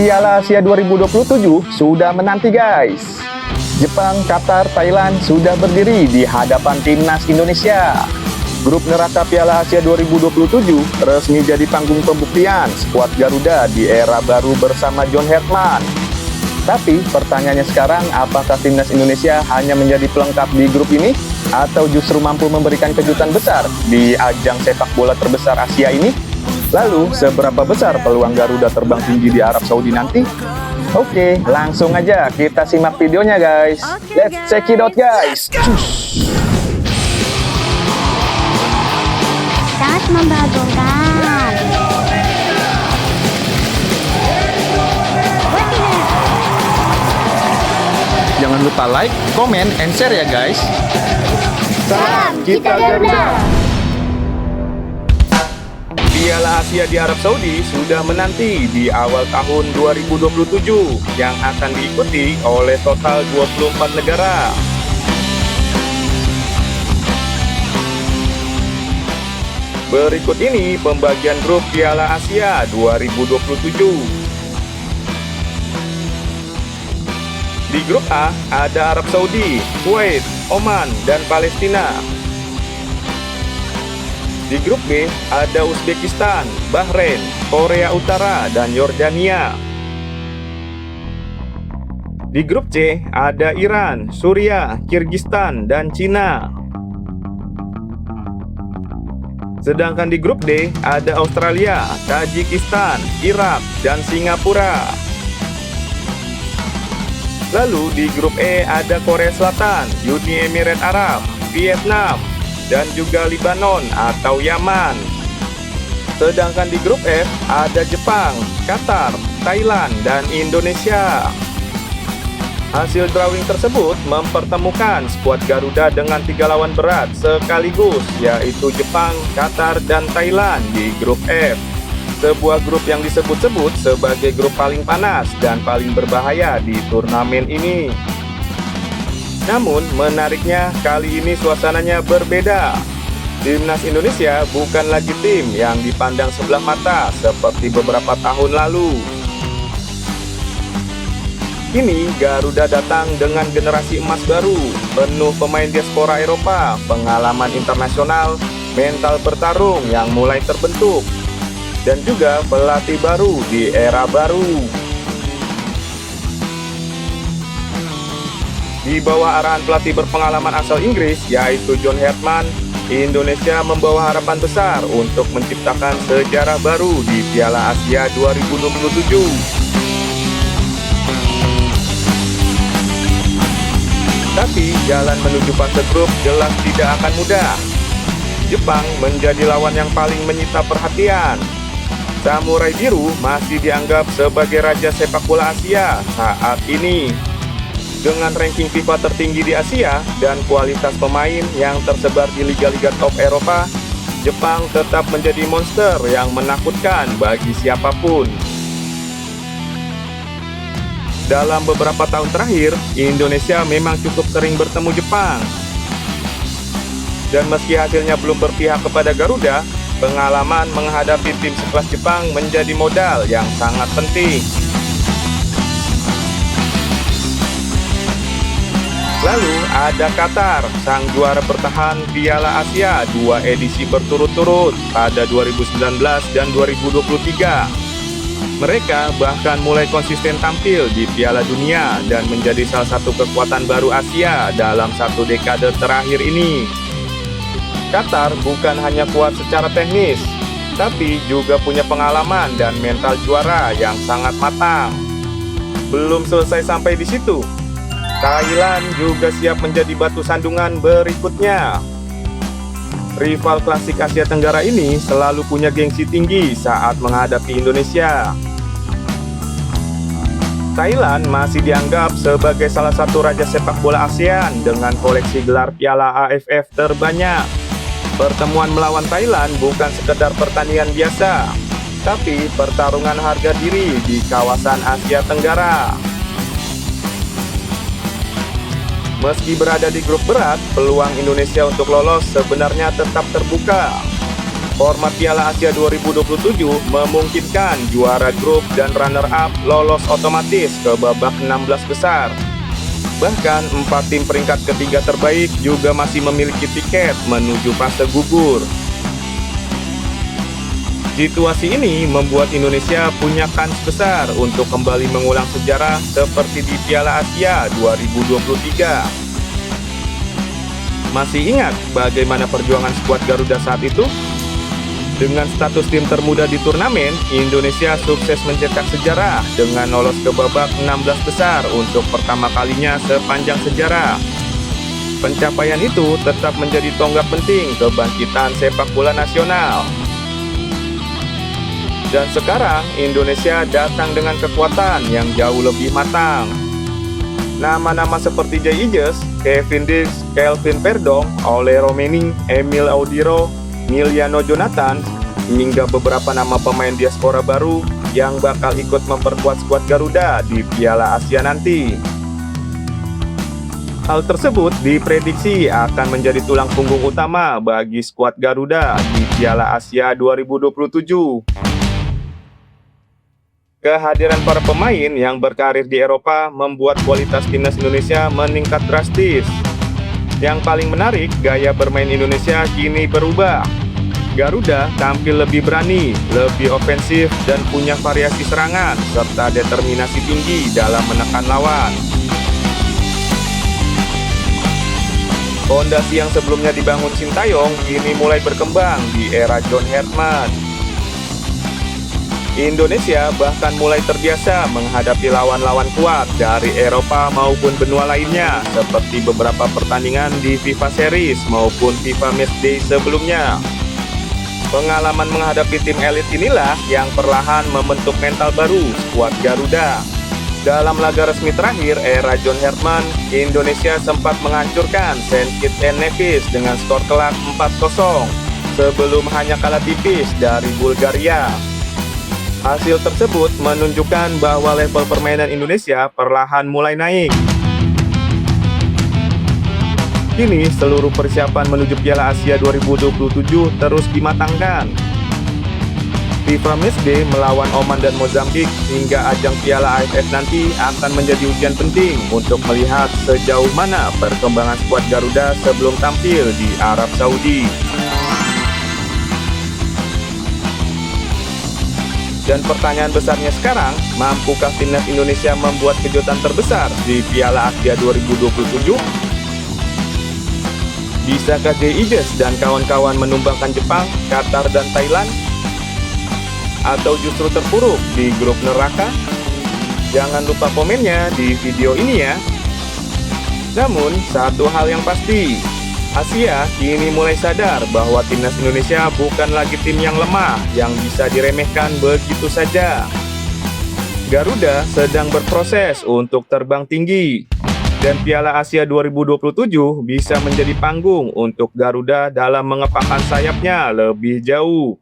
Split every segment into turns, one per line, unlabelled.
Piala Asia 2027 sudah menanti guys. Jepang, Qatar, Thailand sudah berdiri di hadapan timnas Indonesia. Grup neraka Piala Asia 2027 resmi jadi panggung pembuktian skuad Garuda di era baru bersama John Herman. Tapi pertanyaannya sekarang, apakah timnas Indonesia hanya menjadi pelengkap di grup ini? Atau justru mampu memberikan kejutan besar di ajang sepak bola terbesar Asia ini? Lalu, seberapa besar peluang Garuda terbang tinggi di Arab Saudi nanti? Oke, langsung aja kita simak videonya guys. Let's check it out guys.
Sangat membagongkan.
Jangan lupa like, comment, and share ya guys.
Salam kita Garuda.
Piala Asia di Arab Saudi sudah menanti di awal tahun 2027 yang akan diikuti oleh total 24 negara. Berikut ini pembagian grup Piala Asia 2027. Di grup A ada Arab Saudi, Kuwait, Oman, dan Palestina. Di grup B ada Uzbekistan, Bahrain, Korea Utara, dan Yordania. Di grup C ada Iran, Suriah, Kirgistan, dan Cina. Sedangkan di grup D ada Australia, Tajikistan, Irak, dan Singapura. Lalu di grup E ada Korea Selatan, Uni Emirat Arab, Vietnam, dan juga Lebanon atau Yaman. Sedangkan di grup F ada Jepang, Qatar, Thailand, dan Indonesia. Hasil drawing tersebut mempertemukan skuad Garuda dengan 3 lawan berat sekaligus, yaitu Jepang, Qatar, dan Thailand di grup F. Sebuah grup yang disebut-sebut sebagai grup paling panas dan paling berbahaya di turnamen ini. Namun menariknya kali ini suasananya berbeda. Timnas Indonesia bukan lagi tim yang dipandang sebelah mata seperti beberapa tahun lalu. Kini Garuda datang dengan generasi emas baru, penuh pemain diaspora Eropa, pengalaman internasional, mental bertarung yang mulai terbentuk, dan juga pelatih baru di era baru. Di bawah arahan pelatih berpengalaman asal Inggris, yaitu John Herman, Indonesia membawa harapan besar untuk menciptakan sejarah baru di Piala Asia 2027. Tapi jalan menuju fase grup jelas tidak akan mudah. Jepang menjadi lawan yang paling menyita perhatian. Samurai Biru masih dianggap sebagai raja sepak bola Asia saat ini. Dengan ranking FIFA tertinggi di Asia dan kualitas pemain yang tersebar di liga-liga top Eropa, Jepang tetap menjadi monster yang menakutkan bagi siapapun. Dalam beberapa tahun terakhir, Indonesia memang cukup sering bertemu Jepang. Dan meski hasilnya belum berpihak kepada Garuda, pengalaman menghadapi tim sekelas Jepang menjadi modal yang sangat penting. Lalu ada Qatar, sang juara bertahan Piala Asia 2 edisi berturut-turut pada 2019 dan 2023. Mereka bahkan mulai konsisten tampil di Piala Dunia dan menjadi salah satu kekuatan baru Asia dalam 1 dekade terakhir ini. Qatar bukan hanya kuat secara teknis, tapi juga punya pengalaman dan mental juara yang sangat matang. Belum selesai sampai di situ, Thailand juga siap menjadi batu sandungan berikutnya. Rival klasik Asia Tenggara ini selalu punya gengsi tinggi saat menghadapi Indonesia. Thailand masih dianggap sebagai salah satu raja sepak bola ASEAN dengan koleksi gelar Piala AFF terbanyak. Pertemuan melawan Thailand bukan sekedar pertandingan biasa, tapi pertarungan harga diri di kawasan Asia Tenggara. Meski berada di grup berat, peluang Indonesia untuk lolos sebenarnya tetap terbuka. Format Piala Asia 2027 memungkinkan juara grup dan runner-up lolos otomatis ke babak 16 besar. Bahkan 4 tim peringkat ketiga terbaik juga masih memiliki tiket menuju fase gugur. Situasi ini membuat Indonesia punya kans besar untuk kembali mengulang sejarah seperti di Piala Asia 2023. Masih ingat bagaimana perjuangan skuad Garuda saat itu? Dengan status tim termuda di turnamen, Indonesia sukses mencetak sejarah dengan lolos ke babak 16 besar untuk pertama kalinya sepanjang sejarah. Pencapaian itu tetap menjadi tonggak penting kebangkitan sepak bola nasional. Dan sekarang Indonesia datang dengan kekuatan yang jauh lebih matang. Nama-nama seperti Jay Ijes, Kevin Dix, Kelvin Verdong, Ole Romening, Emil Audiro, Miliano Jonathan, hingga beberapa nama pemain diaspora baru yang bakal ikut memperkuat skuad Garuda di Piala Asia nanti. Hal tersebut diprediksi akan menjadi tulang punggung utama bagi skuad Garuda di Piala Asia 2027. Kehadiran para pemain yang berkarir di Eropa membuat kualitas timnas Indonesia meningkat drastis. Yang paling menarik, gaya bermain Indonesia kini berubah. Garuda tampil lebih berani, lebih ofensif, dan punya variasi serangan, serta determinasi tinggi dalam menekan lawan. Fondasi yang sebelumnya dibangun Sintayong kini mulai berkembang di era John Herman. Indonesia bahkan mulai terbiasa menghadapi lawan-lawan kuat dari Eropa maupun benua lainnya, seperti beberapa pertandingan di FIFA Series maupun FIFA Matchday sebelumnya. Pengalaman menghadapi tim elit inilah yang perlahan membentuk mental baru skuad Garuda. Dalam laga resmi terakhir era John Herman, Indonesia sempat menghancurkan Saint Kitts and Nevis dengan skor telak 4-0 sebelum hanya kalah tipis dari Bulgaria. Hasil tersebut menunjukkan bahwa level permainan Indonesia perlahan mulai naik. Kini seluruh persiapan menuju Piala Asia 2027 terus dimatangkan. FIFA Matchday melawan Oman dan Mozambik hingga ajang Piala AFF nanti akan menjadi ujian penting untuk melihat sejauh mana perkembangan skuad Garuda sebelum tampil di Arab Saudi. Dan pertanyaan besarnya sekarang, mampukah timnas Indonesia membuat kejutan terbesar di Piala Asia 2027? Bisakah Jay Ijes dan kawan-kawan menumbangkan Jepang, Qatar, dan Thailand? Atau justru terpuruk di grup neraka? Jangan lupa komennya di video ini ya. Namun, satu hal yang pasti, Asia kini mulai sadar bahwa timnas Indonesia bukan lagi tim yang lemah yang bisa diremehkan begitu saja. Garuda sedang berproses untuk terbang tinggi. Dan Piala Asia 2027 bisa menjadi panggung untuk Garuda dalam mengepakkan sayapnya lebih jauh.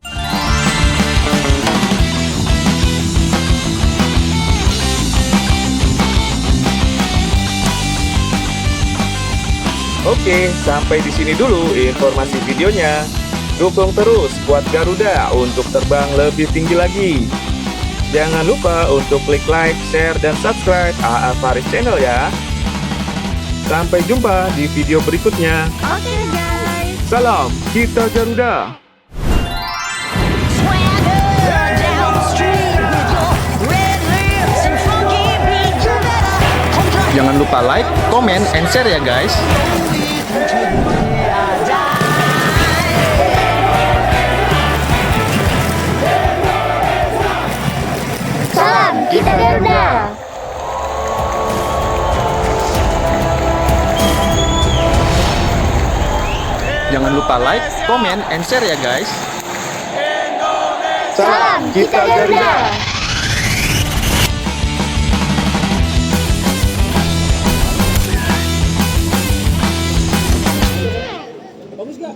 Oke, sampai di sini dulu informasi videonya. Dukung terus skuad Garuda untuk terbang lebih tinggi lagi. Jangan lupa untuk klik like, share, dan subscribe AA Faris Channel ya. Sampai jumpa di video berikutnya.
Oke guys.
Salam Kita Garuda. Jangan lupa like, comment, and share ya guys.
Salam Kita Garuda.
Jangan lupa like, comment, and share ya guys.
Salam Kita Garuda.
Bagus gak?